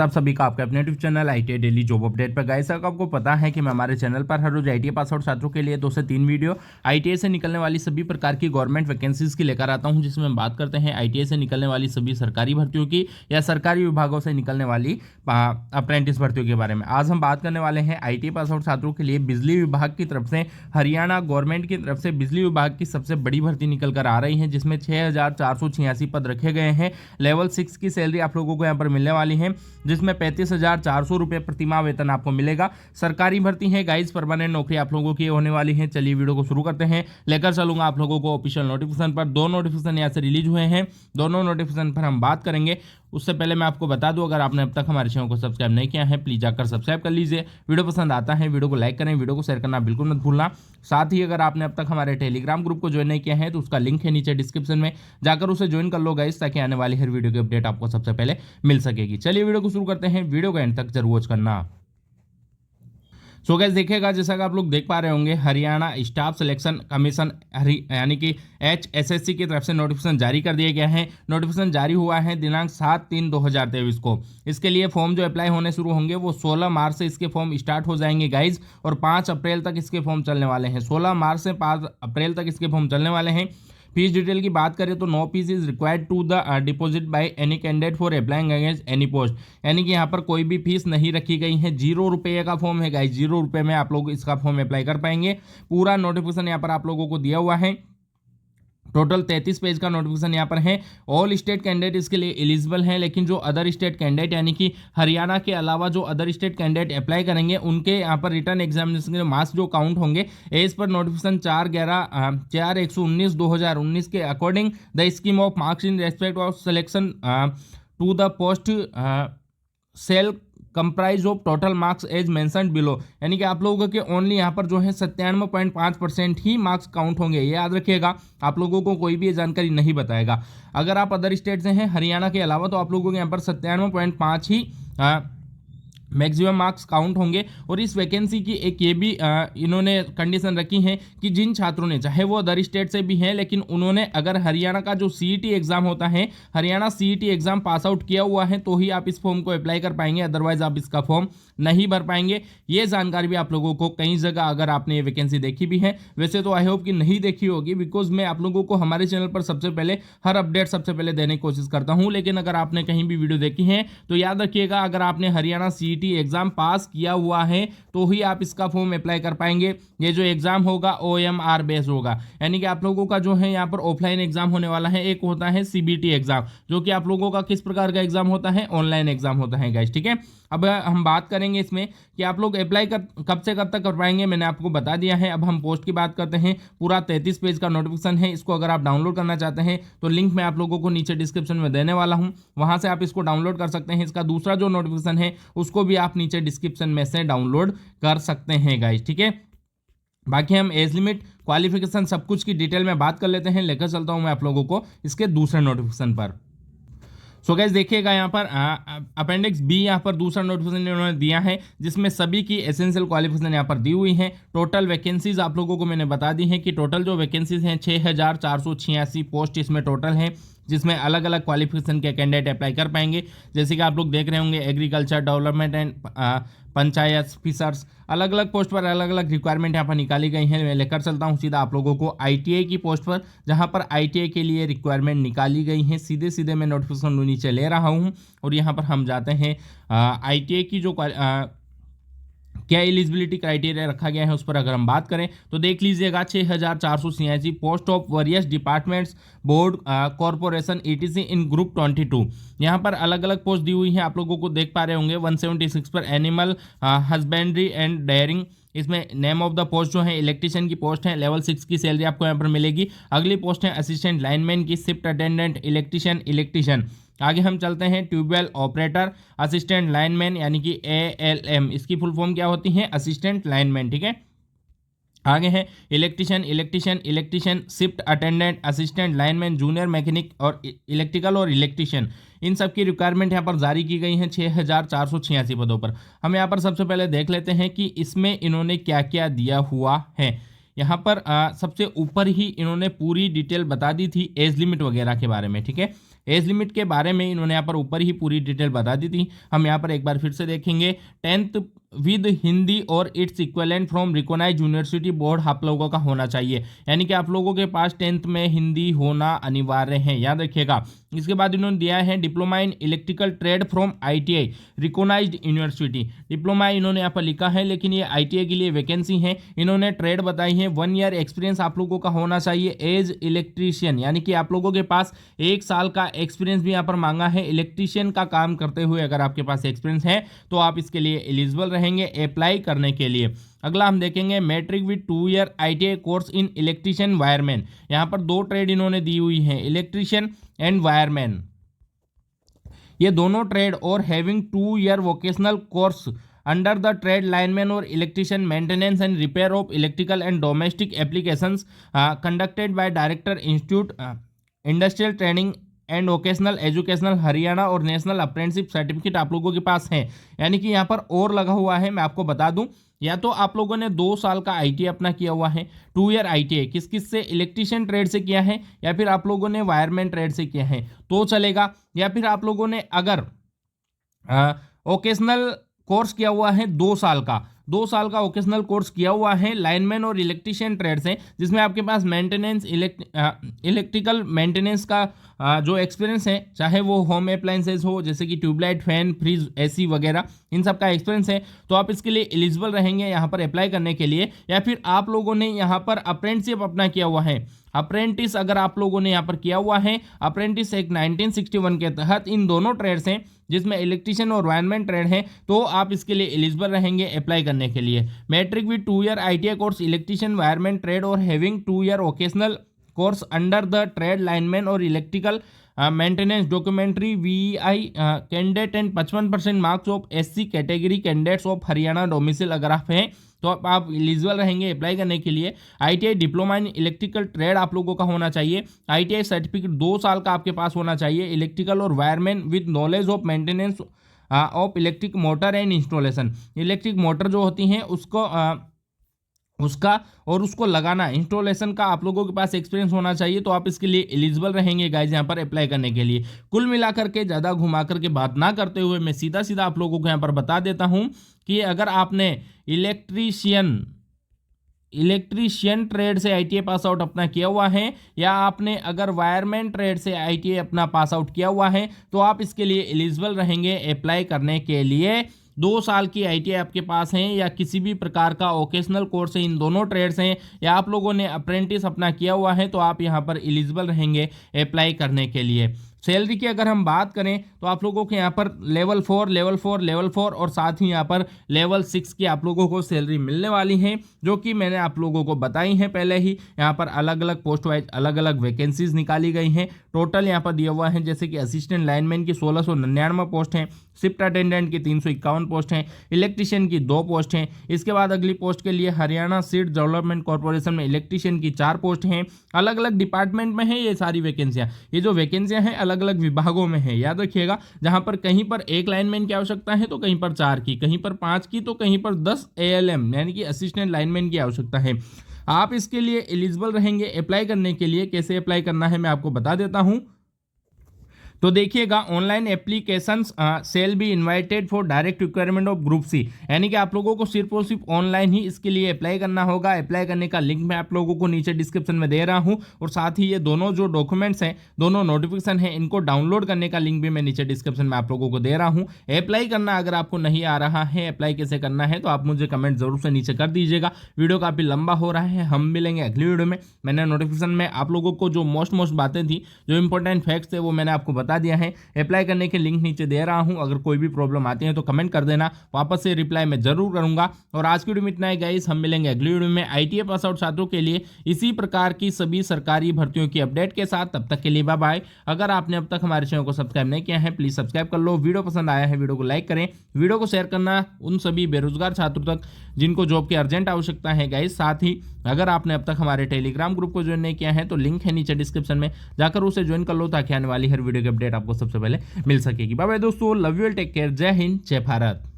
आप सभी का आपका अपने YouTube channel ITI daily job update पर गाइस आपको पता है कि मैं हमारे चैनल पर हर रोज आईटीआई पास आउट छात्रों के लिए 2 से 3 वीडियो आईटीआई से निकलने वाली सभी प्रकार की गवर्नमेंट वैकेंसीज की लेकर आता हूं, जिसमें हम बात करते हैं आईटीआई से निकलने वाली सभी सरकारी भर्तियों की या सरकारी विभागों से निकलने वाली अप्रेंटिस भर्तियों के बारे में। आज हम बात करने वाले हैं आईटीआई पास आउट छात्रों के लिए बिजली विभाग की तरफ से हरियाणा गवर्नमेंट की तरफ से बिजली विभाग की सबसे बड़ी भर्ती निकल कर आ रही है, जिसमें 6,486 पद रखे गए हैं। लेवल 6 की सैलरी आप लोगों को यहाँ पर मिलने वाली है, जिसमें 35,400 रुपये प्रतिमाह वेतन आपको मिलेगा। सरकारी भर्ती है गाइस, परमानेंट नौकरी आप लोगों की होने वाली है। चलिए वीडियो को शुरू करते हैं। लेकर चलूंगा आप लोगों को ऑफिशियल नोटिफिकेशन पर। 2 नोटिफिकेशन यहाँ से रिलीज हुए हैं, दोनों नोटिफिकेशन पर हम बात करेंगे। उससे पहले मैं आपको बता दूं, अगर आपने अब तक हमारे चैनल को सब्सक्राइब नहीं किया है प्लीज जाकर सब्सक्राइब कर लीजिए। वीडियो पसंद आता है वीडियो को लाइक करें, वीडियो को शेयर करना बिल्कुल मत भूलना। साथ ही अगर आपने अब तक हमारे टेलीग्राम ग्रुप को ज्वाइन नहीं किया है तो उसका लिंक है नीचे डिस्क्रिप्शन में, जाकर उसे ज्वाइन कर लो गाइस, ताकि आने वाली हर वीडियो की अपडेट आपको सबसे पहले मिल सकेगी। चलिए वीडियो को शुरू करते हैं, वीडियो को एंड तक जरूर वॉच करना। सो गाइस देखिएगा, जैसा कि आप लोग देख पा रहे होंगे, हरियाणा स्टाफ सिलेक्शन कमीशन यानी कि HSSC की तरफ से नोटिफिकेशन जारी कर दिया गया है। नोटिफिकेशन जारी हुआ है दिनांक 7/3/2023 को। इसके लिए फॉर्म जो अप्लाई होने शुरू होंगे वो 16 मार्च से इसके फॉर्म स्टार्ट हो जाएंगे गाइज, और 5 अप्रैल तक इसके फॉर्म चलने वाले हैं। 16 मार्च से 5 अप्रैल तक इसके फॉर्म चलने वाले हैं। फीस डिटेल की बात करें तो no fees is required to the deposit by any candidate for applying against any post, यानी कि यहाँ पर कोई भी फीस नहीं रखी गई है। 0 रुपये का फॉर्म है गाइस, 0 रुपये में आप लोग इसका फॉर्म अप्लाई कर पाएंगे। पूरा नोटिफिकेशन यहाँ पर आप लोगों को दिया हुआ है। टोटल 33 पेज का नोटिफिकेशन यहाँ पर है। ऑल स्टेट कैंडिडेट इसके लिए एलिजिबल हैं, लेकिन जो अदर स्टेट कैंडिडेट यानी कि हरियाणा के अलावा जो अदर स्टेट कैंडिडेट अप्लाई करेंगे उनके यहाँ पर रिटर्न एग्जामिनेशन के मार्क्स जो काउंट होंगे एज पर नोटिफिकेशन 4/119 के according the scheme of marks in respect of selection to the post shall comprise of total marks as mentioned below, यानी कि आप लोगों के ओनली यहाँ पर जो है 97.5% ही मार्क्स काउंट होंगे। ये याद रखिएगा, आप लोगों को कोई भी ये जानकारी नहीं बताएगा। अगर आप अदर स्टेट से हैं हरियाणा के अलावा तो आप लोगों के यहाँ पर 97.5 ही मैक्सिमम मार्क्स काउंट होंगे। और इस वैकेंसी की एक ये भी इन्होंने कंडीशन रखी है कि जिन छात्रों ने, चाहे वो अदर स्टेट से भी हैं, लेकिन उन्होंने अगर हरियाणा का जो सीईटी एग्जाम होता है, Haryana CET exam pass out किया हुआ है तो ही आप इस फॉर्म को अप्लाई कर पाएंगे, अदरवाइज आप इसका फॉर्म नहीं भर पाएंगे। ये जानकारी भी आप लोगों को कई जगह, अगर आपने ये वैकेंसी देखी भी है, वैसे तो आई होप कि नहीं देखी होगी, बिकॉज मैं आप लोगों को हमारे चैनल पर सबसे पहले हर अपडेट सबसे पहले देने की कोशिश करता हूँ। लेकिन अगर आपने कहीं भी वीडियो देखी है तो याद रखिएगा, अगर आपने हरियाणा सीईटी एग्जाम पास किया हुआ है तो ही आप इसका फॉर्म अप्लाई कर पाएंगे। ये जो एग्जाम होगा OMR बेस्ड होगा, यानी कि आप लोगों का जो है यहाँ पर ऑफलाइन एग्जाम होने वाला है। एक होता है CBT एग्जाम, जो कि आप लोगों का किस प्रकार का एग्जाम होता है, ऑनलाइन एग्जाम होता है गाइस, ठीक है। अब हम बात करेंगे इसमें कि आप लोग अप्लाई कब से कब तक कर पाएंगे, मैंने आपको बता दिया है। अब हम पोस्ट की बात करते हैं। पूरा 33 पेज का नोटिफिकेशन है। इसको अगर आप डाउनलोड करना चाहते हैं तो लिंक मैं आप लोगों को नीचे डिस्क्रिप्शन में देने वाला हूं, वहां से आप इसको डाउनलोड कर सकते हैं। इसका दूसरा जो नोटिफिकेशन है उसको भी आप नीचे डिस्क्रिप्शन में से डाउनलोड कर सकते हैं गाइस, ठीक है। बाकी हम एज लिमिट, क्वालिफिकेशन, सब कुछ की डिटेल में बात कर लेते हैं। लेकर चलता हूं मैं आप लोगों को इसके दूसरे नोटिफिकेशन पर। सो गाइस देखिएगा, यहाँ पर अपेंडिक्स बी यहाँ पर दूसरा नोटिफिकेशन इन्होंने दिया है, जिसमें सभी की एसेंशियल क्वालिफिकेशन यहाँ पर दी हुई है। टोटल वैकेंसीज आप लोगों को मैंने बता दी है कि टोटल जो वैकेंसीज हैं 6,486 पोस्ट इसमें टोटल हैं, जिसमें अलग अलग क्वालिफिकेशन के कैंडिडेट अप्लाई कर पाएंगे। जैसे कि आप लोग देख रहे होंगे, agriculture, development and panchayat, fishers, अलग अलग पोस्ट पर अलग अलग रिक्वायरमेंट यहाँ पर निकाली गई हैं। मैं लेकर चलता हूँ सीधा आप लोगों को ITI की पोस्ट पर, जहाँ पर ITI के लिए रिक्वायरमेंट निकाली गई हैं। सीधे सीधे मैं नोटिफिकेशन नीचे ले रहा हूँ और यहाँ पर हम जाते हैं ITI की जो क्या एलिजिबिलिटी क्राइटेरिया रखा गया है उस पर अगर हम बात करें तो देख लीजिएगा, 6,486 post of various departments, board, corporation ETC in group 22। यहाँ पर अलग अलग पोस्ट दी हुई है, आप लोगों को देख पा रहे होंगे। 176 पर एनिमल हस्बेंड्री एंड डेयरिंग, इसमें नेम ऑफ द पोस्ट जो है इलेक्ट्रिशियन की पोस्ट है। लेवल 6 की सैलरी आपको यहाँ पर मिलेगी। अगली पोस्ट है असिस्टेंट लाइनमैन की, शिफ्ट अटेंडेंट, इलेक्ट्रिशियन। आगे हम चलते हैं ट्यूबवेल ऑपरेटर, असिस्टेंट लाइनमैन यानी कि ALM, इसकी फुल फॉर्म क्या होती है, असिस्टेंट लाइनमैन, ठीक है। आगे है electrician, shift attendant, assistant lineman, junior mechanic और इलेक्ट्रिकल और इलेक्ट्रिशियन। इन सब की रिक्वायरमेंट यहाँ पर जारी की गई है 6,486 पदों पर। हम यहाँ पर सबसे पहले देख लेते हैं कि इसमें इन्होंने क्या क्या दिया हुआ है। यहाँ पर सबसे ऊपर ही इन्होंने पूरी डिटेल बता दी थी एज लिमिट वगैरह के बारे में, ठीक है। एज लिमिट के बारे में इन्होंने यहाँ पर ऊपर ही पूरी डिटेल बता दी थी, हम यहाँ पर एक बार फिर से देखेंगे। 10th विद हिंदी और its equivalent from recognised university board आप लोगों का होना चाहिए, यानी कि आप लोगों के पास 10th में हिंदी होना अनिवार्य है, याद रखिएगा। इसके बाद इन्होंने दिया है diploma in electrical trade from ITI recognised university. Diploma इन्होंने यहाँ पर लिखा है, लेकिन ये आईटीआई के लिए वैकेंसी है। इन्होंने ट्रेड बताई है। 1 ईयर एक्सपीरियंस आप लोगों का होना चाहिए एज इलेक्ट्रीशियन, यानी कि आप लोगों के पास 1 साल का एक्सपीरियंस भी यहाँ पर मांगा है। इलेक्ट्रीशियन का काम करते हुए अगर आपके पास एक्सपीरियंस है तो आप इसके लिए एलिजिबल रहेंगे अप्लाई करने के लिए। अगला हम देखेंगे matric with 2 year ITI course in electrician wireman. यहाँ पर 2 ट्रेड इन्होंने दी हुई है, इलेक्ट्रीशियन एंड वायरमैन, ये दोनों ट्रेड और having 2 year vocational course under the trade lineman और electrician maintenance and repair of electrical and domestic applications conducted by director institute industrial training and vocational educational Haryana और national apprenticeship certificate आप लोगों के पास है। यानी कि यहाँ पर और लगा हुआ है, मैं आपको बता दूं, या तो आप लोगों ने 2 साल का आईटीआई अपना किया हुआ है, 2 ईयर आईटीआई किस किस से, इलेक्ट्रीशियन ट्रेड से किया है, या फिर आप लोगों ने वायरमैन ट्रेड से किया है तो चलेगा, या फिर आप लोगों ने अगर वोकेशनल कोर्स किया हुआ है 2 साल का, 2 साल का वोकेशनल कोर्स किया हुआ है लाइनमैन और इलेक्ट्रीशियन ट्रेड से, जिसमें आपके पास मेंटेनेंस इलेक्ट्रिकल मेंटेनेंस का जो एक्सपीरियंस है, चाहे वो होम अप्लायंसेज हो जैसे कि ट्यूबलाइट, फैन, फ्रिज, एसी वगैरह, इन सब का एक्सपीरियंस है, तो आप इसके लिए एलिजिबल रहेंगे यहाँ पर अप्लाई करने के लिए। या फिर आप लोगों ने यहाँ पर अप्रेंटिसशिप अपना किया हुआ है, अप्रेंटिस अगर आप लोगों ने यहाँ पर किया हुआ है, अप्रेंटिस एक्ट 1961 के तहत इन दोनों ट्रेड्स हैं जिसमें इलेक्ट्रीशियन और वायरमैन ट्रेड है, तो आप इसके लिए एलिजिबल रहेंगे अप्लाई करने के लिए। Matric with 2 year ITI course electrician wireman trade और having 2 year vocational course under the trade lineman और electrical maintenance documentary VI candidate and 55% marks of SC category candidates of Haryana domicile अगर आप हैं तो आप एलिजिबल रहेंगे अप्लाई करने के लिए। ITI diploma in electrical trade आप लोगों का होना चाहिए। आईटीआई सर्टिफिकेट 2 साल का आपके पास होना चाहिए। इलेक्ट्रिकल और wireman with knowledge of maintenance of electric motor and installation, electric motor जो होती हैं उसको लगाना, इंस्टॉलेशन का आप लोगों के पास एक्सपीरियंस होना चाहिए, तो आप इसके लिए एलिजिबल रहेंगे गाइज यहाँ पर अप्लाई करने के लिए। कुल मिलाकर के ज़्यादा घुमा करके बात ना करते हुए मैं सीधा सीधा आप लोगों को यहाँ पर बता देता हूँ कि अगर आपने इलेक्ट्रीशियन ट्रेड से आईटीआई पास आउट अपना किया हुआ है, या आपने अगर वायरमैन ट्रेड से आईटीआई अपना पास आउट किया हुआ है, तो आप इसके लिए एलिजिबल रहेंगे अप्लाई करने के लिए। 2 साल की आईटीआई आपके पास है या किसी भी प्रकार का वोकेशनल कोर्स है, इन दोनों ट्रेड्स हैं, या आप लोगों ने अप्रेंटिस अपना किया हुआ है, तो आप यहाँ पर एलिजिबल रहेंगे अप्लाई करने के लिए। सैलरी की अगर हम बात करें तो आप लोगों के यहाँ पर लेवल 4 और साथ ही यहाँ पर लेवल 6 की आप लोगों को सैलरी मिलने वाली है, जो कि मैंने आप लोगों को बताई है पहले ही। यहाँ पर अलग अलग पोस्ट वाइज अलग अलग वैकेंसीज निकाली गई हैं। टोटल यहाँ पर दिया हुआ है, जैसे कि असिस्टेंट लाइनमैन की 1699 पोस्ट हैं, शिफ्ट अटेंडेंट की 351 पोस्ट हैं, इलेक्ट्रीशियन की 2 पोस्ट हैं। इसके बाद अगली पोस्ट के लिए हरियाणा सीड डेवलपमेंट कॉर्पोरेशन में इलेक्ट्रीशियन की 4 पोस्ट हैं। अलग अलग डिपार्टमेंट में है ये सारी वैकेंसियाँ। ये जो वैकेंसियाँ हैं अलग अलग विभागों में है, याद रखिएगा। जहां पर कहीं पर 1 लाइनमैन की आवश्यकता है तो कहीं पर 4 की, कहीं पर 5 की, तो कहीं पर 10 ALM यानी कि असिस्टेंट लाइनमैन की आवश्यकता है। आप इसके लिए एलिजिबल रहेंगे अप्लाई करने के लिए। कैसे अप्लाई करना है मैं आपको बता देता हूं। तो देखिएगा, online applications shall be invited for direct requirement of group C, यानी कि आप लोगों को सिर्फ और सिर्फ ऑनलाइन ही इसके लिए अप्लाई करना होगा। अप्लाई करने का लिंक मैं आप लोगों को नीचे डिस्क्रिप्शन में दे रहा हूं, और साथ ही ये दोनों जो डॉक्यूमेंट्स हैं, दोनों नोटिफिकेशन है, इनको डाउनलोड करने का लिंक भी मैं नीचे डिस्क्रिप्शन में आप लोगों को दे रहा हूँ। अप्लाई करना अगर आपको नहीं आ रहा है, अप्लाई कैसे करना है, तो आप मुझे कमेंट जरूर से नीचे कर दीजिएगा। वीडियो काफ़ी लंबा हो रहा है, हम मिलेंगे अगली वीडियो में। मैंने नोटिफिकेशन में आप लोगों को जो मोस्ट बातें थी, जो इंपॉर्टेंट फैक्ट्स थे, वो मैंने आपको बता दिया है। अप्लाई करने के लिंक नीचे दे रहा हूं। अगर कोई भी प्रॉब्लम आती है तो कमेंट कर देना, वापस से रिप्लाई मैं जरूर करूंगा। और आज की वीडियो में इतना है गाइस, हम मिलेंगे अगली वीडियो में आईटीआई पास आउट छात्रों के लिए इसी प्रकार की सभी सरकारी भर्तियों की अपडेट के साथ। तब तक के लिए बाय बाय। अगर आपने अब तक हमारे चैनल को सब्सक्राइब नहीं किया है, प्लीज सब्सक्राइब कर लो। वीडियो पसंद आया है, वीडियो को लाइक करें, वीडियो को शेयर करना उन सभी बेरोजगार छात्रों तक जिनको जॉब की अर्जेंट आवश्यकता है गाइस। साथ ही अगर आपने अब तक हमारे टेलीग्राम ग्रुप को ज्वाइन नहीं किया है, तो लिंक है नीचे डिस्क्रिप्शन में, जाकर उसे ज्वाइन कर लो, ताकि आने वाली हर वीडियो की अपडेट आपको सबसे पहले मिल सकेगी। बाय बाय दोस्तों, लव यू, टेक केयर, जय हिंद, जय भारत।